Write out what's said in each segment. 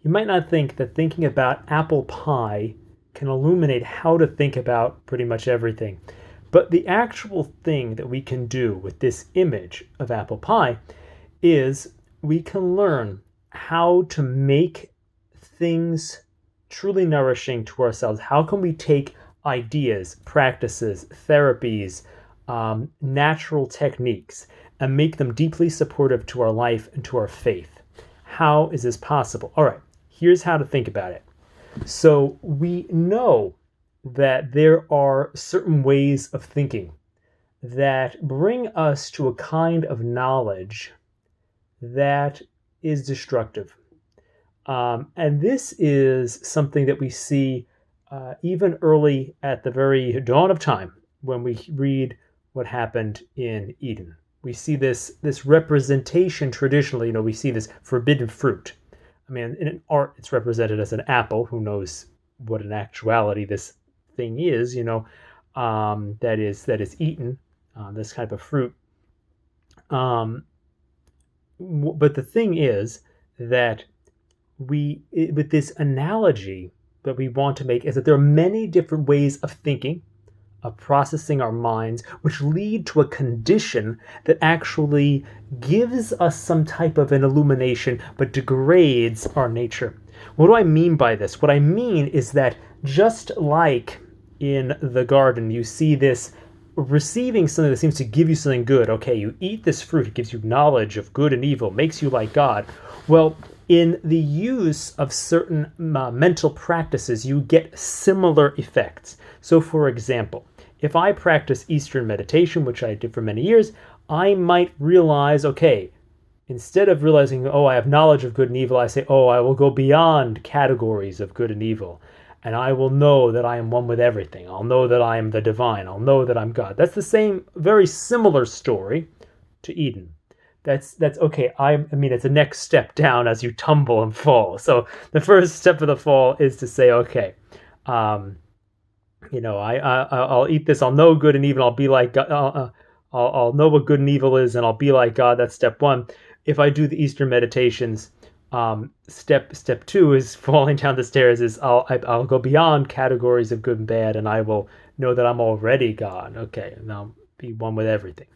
you might not think that thinking about apple pie can illuminate how to think about pretty much everything. But the actual thing that we can do with this image of apple pie is we can learn how to make things truly nourishing to ourselves. How can we take ideas, practices, therapies, natural techniques, and make them deeply supportive to our life and to our faith? How is this possible? All right, here's how to think about it. So we know that there are certain ways of thinking that bring us to a kind of knowledge that is destructive. And this is something that we see even early at the very dawn of time when we read what happened in Eden. We see this representation traditionally. We see this forbidden fruit. I mean, in art, it's represented as an apple. Who knows what in actuality this thing is? That is eaten. This type of fruit. But the thing is that with this analogy that we want to make is that there are many different ways of thinking, of processing our minds, which lead to a condition that actually gives us some type of an illumination, but degrades our nature. What do I mean by this? What I mean is that just like in the garden, you see this receiving something that seems to give you something good. Okay, you eat this fruit, it gives you knowledge of good and evil, makes you like God. Well, in the use of certain mental practices, you get similar effects. So, for example, if I practice Eastern meditation, which I did for many years, I might realize, okay, instead of realizing, oh, I have knowledge of good and evil, I say, oh, I will go beyond categories of good and evil. And I will know that I am one with everything. I'll know that I am the divine. I'll know that I'm God. That's the same, very similar story to Eden. That's okay. I mean, it's a next step down as you tumble and fall. So the first step of the fall is to say, okay, I'll eat this. I'll know good and evil. I'll be like God. I'll know what good and evil is, and I'll be like God. That's step one. If I do the Eastern meditations, step two is falling down the stairs. Is I'll go beyond categories of good and bad, and I will know that I'm already God. Okay, and I'll be one with everything.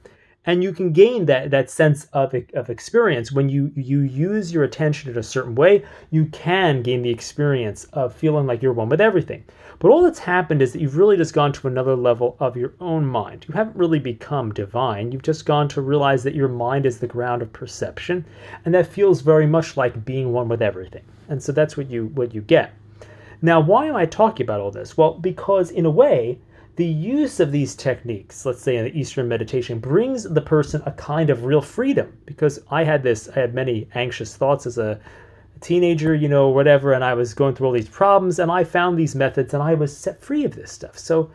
And you can gain that sense of experience when you use your attention in a certain way. You can gain the experience of feeling like you're one with everything. But all that's happened is that you've really just gone to another level of your own mind. You haven't really become divine. You've just gone to realize that your mind is the ground of perception, and that feels very much like being one with everything. And so that's what you get. Now, why am I talking about all this? Well, because in a way, the use of these techniques, let's say in the Eastern meditation, brings the person a kind of real freedom. Because I had many anxious thoughts as a teenager, whatever, and I was going through all these problems, and I found these methods, and I was set free of this stuff. So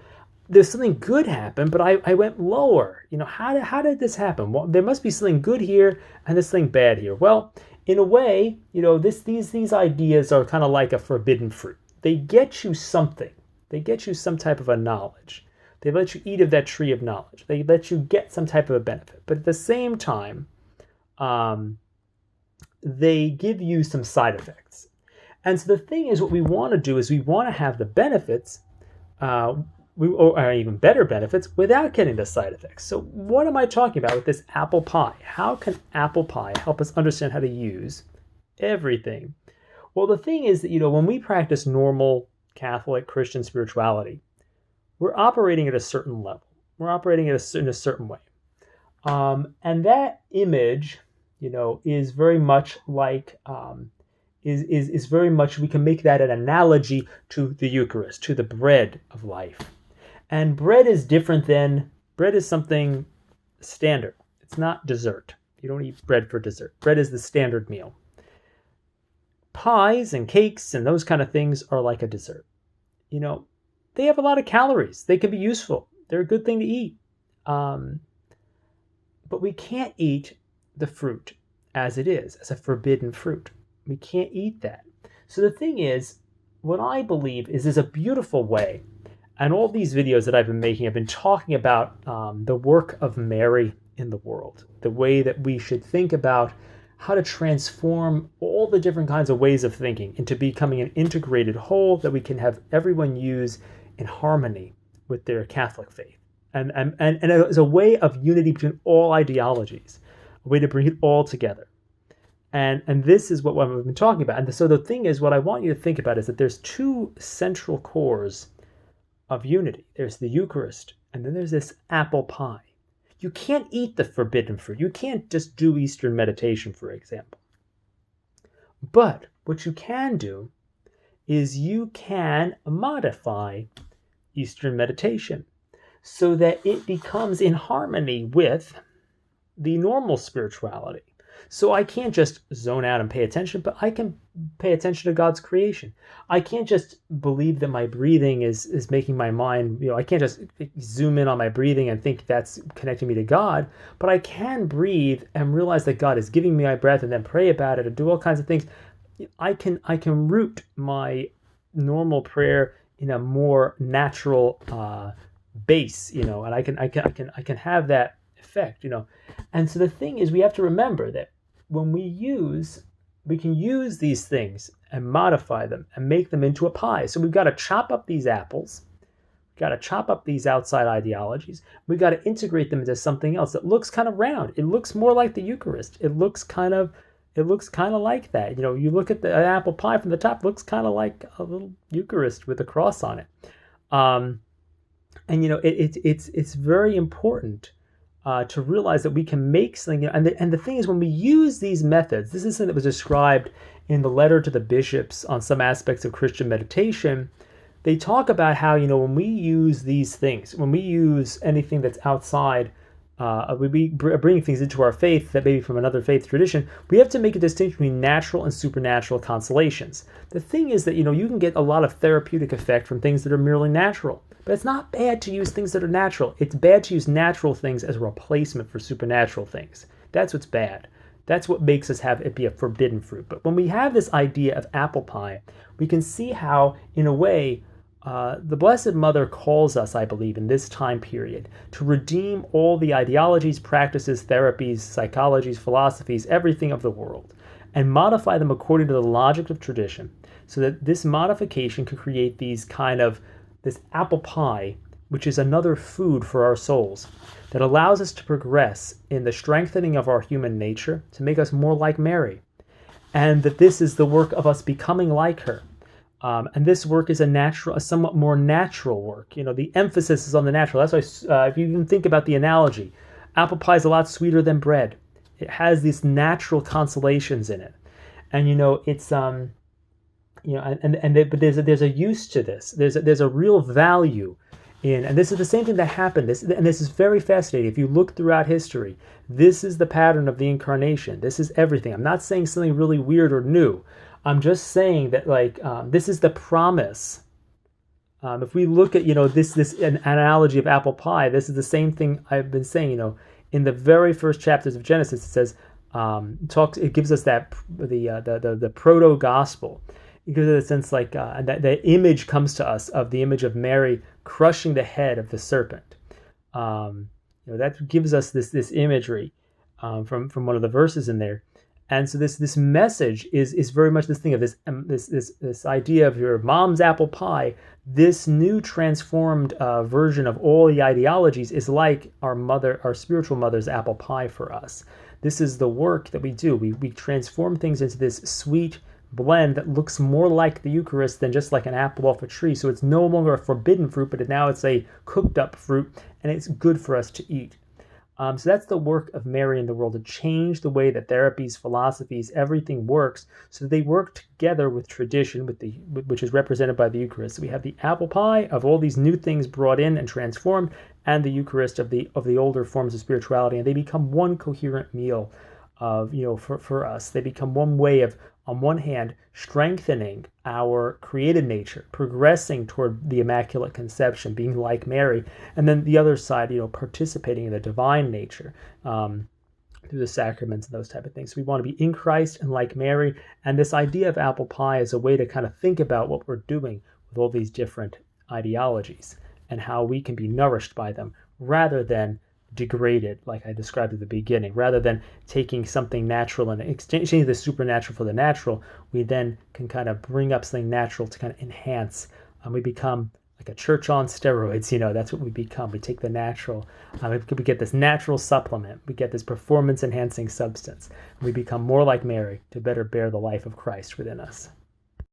there's something good happened, but I went lower. How did this happen? Well, there must be something good here, and this thing bad here. Well, in a way, these ideas are kind of like a forbidden fruit. They get you something. They get you some type of a knowledge. They let you eat of that tree of knowledge. They let you get some type of a benefit. But at the same time, they give you some side effects. And so the thing is, what we want to do is we want to have the benefits, or even better benefits, without getting the side effects. So what am I talking about with this apple pie? How can apple pie help us understand how to use everything? Well, the thing is that, when we practice normal Catholic Christian spirituality, we're operating at a certain level. We're operating in a certain way. And that image, is very much like, is very much, we can make that an analogy to the Eucharist, to the bread of life. And bread is something standard. It's not dessert. You don't eat bread for dessert. Bread is the standard meal. Pies and cakes and those kind of things are like a dessert. They have a lot of calories. They can be useful. They're a good thing to eat. But we can't eat the fruit as it is, as a forbidden fruit. We can't eat that. So the thing is, what I believe is there's a beautiful way, and all these videos that I've been making, I've been talking about the work of Mary in the world, the way that we should think about how to transform all the different kinds of ways of thinking into becoming an integrated whole that we can have everyone use in harmony with their Catholic faith. And as a way of unity between all ideologies, a way to bring it all together. And this is what we've been talking about. And so the thing is, what I want you to think about is that there's two central cores of unity. There's the Eucharist, and then there's this apple pie. You can't eat the forbidden fruit. You can't just do Eastern meditation, for example. But what you can do is you can modify Eastern meditation so that it becomes in harmony with the normal spirituality. So I can't just zone out and pay attention, but I can pay attention to God's creation. I can't just believe that my breathing is making my mind, I can't just zoom in on my breathing and think that's connecting me to God, but I can breathe and realize that God is giving me my breath and then pray about it and do all kinds of things. I can root my normal prayer in a more natural base, and I can have that effect, And so the thing is, we have to remember that when we can use these things and modify them and make them into a pie. So we've got to chop up these apples, we've got to chop up these outside ideologies, we've got to integrate them into something else that looks kind of round. It looks more like the Eucharist. It looks kind of like that. You look at the apple pie from the top, it looks kind of like a little Eucharist with a cross on it. It's very important to realize that we can make something. And the thing is, when we use these methods, this is something that was described in the letter to the bishops on some aspects of Christian meditation. They talk about how, when we use these things, when we use anything that's outside, we bring things into our faith that maybe from another faith tradition, we have to make a distinction between natural and supernatural consolations. The thing is that, you can get a lot of therapeutic effect from things that are merely natural. But it's not bad to use things that are natural. It's bad to use natural things as a replacement for supernatural things. That's what's bad. That's what makes us have it be a forbidden fruit. But when we have this idea of apple pie, we can see how, in a way, the Blessed Mother calls us, I believe, in this time period, to redeem all the ideologies, practices, therapies, psychologies, philosophies, everything of the world, and modify them according to the logic of tradition, so that this modification could create this apple pie, which is another food for our souls, that allows us to progress in the strengthening of our human nature to make us more like Mary. And that this is the work of us becoming like her. And this work is a somewhat more natural work. The emphasis is on the natural. That's why, if you even think about the analogy, apple pie is a lot sweeter than bread. It has these natural consolations in it. And, it's... but there's a use to this. There's a real value in, and this is the same thing that happened. This is very fascinating. If you look throughout history, this is the pattern of the incarnation. This is everything. I'm not saying something really weird or new. I'm just saying that this is the promise. If we look at this an analogy of apple pie, this is the same thing I've been saying. In the very first chapters of Genesis, it says it gives us that the proto gospel. It gives it a sense that the image comes to us of the image of Mary crushing the head of the serpent. That gives us this imagery from one of the verses in there. And so this message is very much this thing of this idea of your mom's apple pie. This new transformed version of all the ideologies is like our spiritual mother's apple pie for us. This is the work that we do. We transform things into this sweet blend that looks more like the Eucharist than just like an apple off a tree. So it's no longer a forbidden fruit, but now it's a cooked up fruit, and it's good for us to eat. So that's the work of Mary in the world, to change the way that therapies, philosophies, everything works, so that they work together with tradition, which is represented by the Eucharist. So we have the apple pie of all these new things brought in and transformed, and the Eucharist of the older forms of spirituality, and they become one coherent meal of for us. They become one way of, on one hand, strengthening our created nature, progressing toward the Immaculate Conception, being like Mary, and then the other side, participating in the divine nature through the sacraments and those type of things. So we want to be in Christ and like Mary, and this idea of apple pie is a way to kind of think about what we're doing with all these different ideologies and how we can be nourished by them rather than degraded, like I described at the beginning. Rather than taking something natural and exchanging the supernatural for the natural, we then can kind of bring up something natural to kind of enhance. We become like a church on steroids. That's what we become. We take the natural, we get this natural supplement, we get this performance enhancing substance, and we become more like Mary to better bear the life of Christ within us.